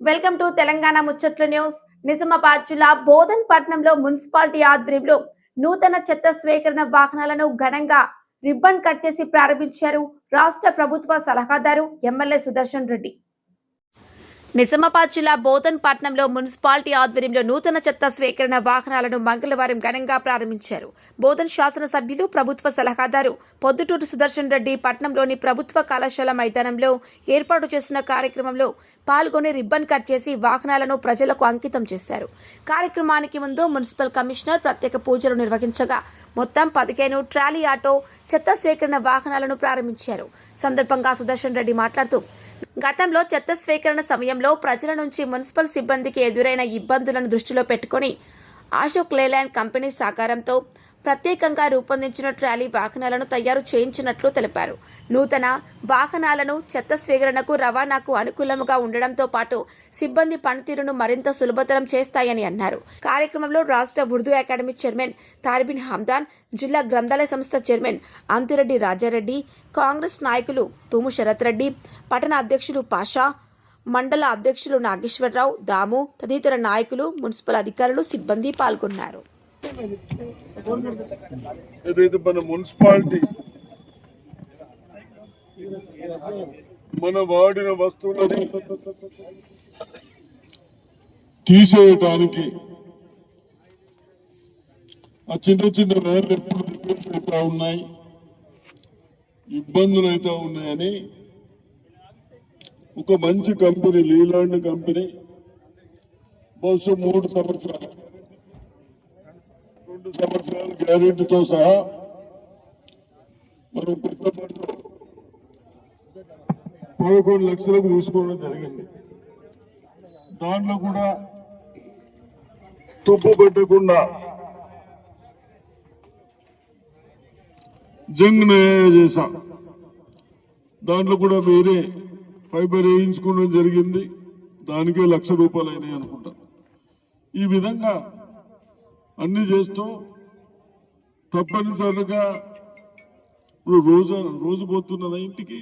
Welcome to Telangana ముచ్చట్ల news. Nizamabad జిల్లా బోధన్ పట్టణంలో మున్సిపాలిటీ ఆధ్వర్యంలో నూతన చెత్త స్వీకరణ వాహనాలను ఘనంగా రిబ్బన్ కట్ చేసి ప్రారంభించారు రాష్ట్ర ప్రభుత్వ సలహాదారు ఎమ్మెల్యే సుదర్శన్ రెడ్డి. నిజామాబాద్ జిల్లా బోధన్ పట్టణంలో మున్సిపాలిటీ ఆధ్వర్యంలో నూతన చెత్త స్వీకరణ వాహనాలను మంగళవారం ఘనంగా ప్రారంభించారు. బోధన్ శాసనసభ్యులు ప్రభుత్వ సలహాదారు పొద్దుటూరు సుదర్శన్ రెడ్డి పట్టణంలోని ప్రభుత్వ కళాశాల మైదానంలో ఏర్పాటు చేసిన కార్యక్రమంలో పాల్గొని రిబ్బన్ కట్ చేసి వాహనాలను ప్రజలకు అంకితం చేశారు. కార్యక్రమానికి ముందు మున్సిపల్ కమిషనర్ ప్రత్యేక పూజలు నిర్వహించగా మొత్తం 15 ట్రాలీ ఆటో చెత్త స్వీకరణ వాహనాలను ప్రారంభించారు. సందర్భంగా సుదర్శన్ రెడ్డి మాట్లాడుతూ గతంలో చెత్త స్వీకరణ సమయంలో ప్రజల నుంచి మున్సిపల్ సిబ్బందికి ఎదురైన ఇబ్బందులను దృష్టిలో పెట్టుకుని అశోక్ లేలాండ్ కంపెనీ సహకారంతో ప్రత్యేకంగా రూపొందించిన ట్రాలీ వాహనాలను తయారు చేయించినట్లు తెలిపారు. నూతన వాహనాలను చెత్త స్వీకరణకు రవాణాకు అనుకూలంగా ఉండడంతో పాటు సిబ్బంది పనితీరును మరింత సులభతరం చేస్తాయని అన్నారు. కార్యక్రమంలో రాష్ట్ర ఉర్దూ అకాడమీ చైర్మన్ తారిబిన్ హమ్దాన్, జిల్లా గ్రంథాలయ సంస్థ చైర్మన్ అంతిరెడ్డి రాజారెడ్డి, కాంగ్రెస్ నాయకులు తూము శరత్ రెడ్డి, పట్టణ అధ్యక్షులు పాషా, మండల అధ్యక్షులు నాగేశ్వరరావు, దాము తదితర నాయకులు, మున్సిపల్ అధికారులు, సిబ్బంది పాల్గొన్నారు. ఏదైతే మన మున్సిపాలిటీ మన వాడిన వస్తువులని తీసేయటానికి ఆ చిన్న చిన్న రైళ్లు ఎప్పుడు రిపేర్స్ అవుతా ఉన్నాయి, ఇబ్బందులు అవుతా ఉన్నాయని ఒక మంచి కంపెనీ లీలాండ్ కంపెనీ బహుశా 3 సంవత్సరాలు 2 సంవత్సరాల గ్యారెంటీతో సహా మనం పుట్టపర్తిలో 11 లక్షలకు తీసుకోవడం జరిగింది. దాంట్లో కూడా తుప్పు పెట్టకుండా జంగ్ నయా చేశాం. దాంట్లో కూడా వేరే ఫైబర్ వేయించుకోవడం జరిగింది. దానికే ₹1,00,000 అయినాయి అనుకుంటా. ఈ విధంగా అన్ని చేస్తూ తప్పనిసరిగా ఇప్పుడు రోజు పోతున్నదా ఇంటికి,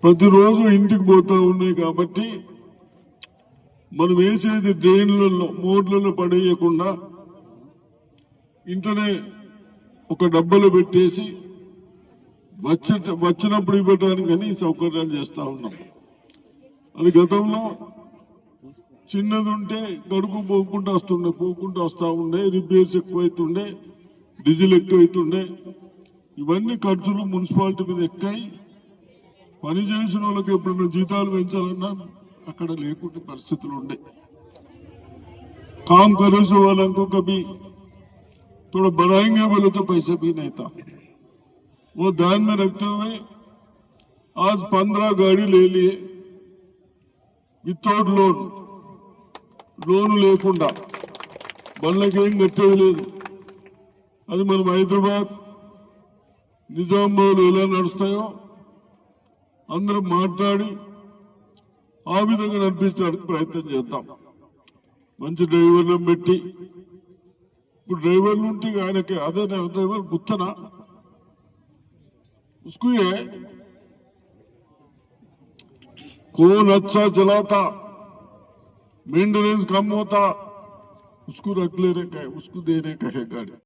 ప్రతిరోజు ఇంటికి పోతా ఉన్నాయి. కాబట్టి మనం వేసేది డ్రైన్లలో మోడ్లలో పడేయకుండా ఇంటనే ఒక డబ్బాలో పెట్టేసి వచ్చినప్పుడు ఇవ్వడానికి అని సౌకర్యాలు చేస్తా ఉన్నాం. అది గతంలో చిన్నది ఉంటే గడుపు పోకుండా వస్తూ ఉండే, రిపేర్స్ ఎక్కువైతుండే, డీజిల్ ఎక్కువైతుండే. ఇవన్నీ ఖర్చులు మున్సిపాలిటీ మీద ఎక్కాయి. పని చేసిన వాళ్ళకి ఎప్పుడైనా జీతాలు పెంచాలన్నా అక్కడ లేకుంటే పరిస్థితులు ఉండే. काम करे सो वालों को कभी थोड़ा बढ़ाएंगे बोले तो पैसे भी नहीं था। वो ध्यान में रखते हुए आज 15 गाड़ी ले लिए विदाउट లోన్ లేకుండా, బండ్లకి ఏం కట్టేది లేదు. అది మనం హైదరాబాద్ నిజామాబాద్ ఎలా నడుస్తాయో అందరం మాట్లాడి ఆ విధంగా నడిపించడానికి ప్రయత్నం చేద్దాం. మంచి డ్రైవర్లను పెట్టి, ఇప్పుడు డ్రైవర్లు ఉంటే ఆయనకి అదే డ్రైవర్ గుత్తనా उसको ये कौन अच्छा चलाता, मेंटेनेंस कम होता, उसको रख ले रहे, उसको देने कहे गाड़ी।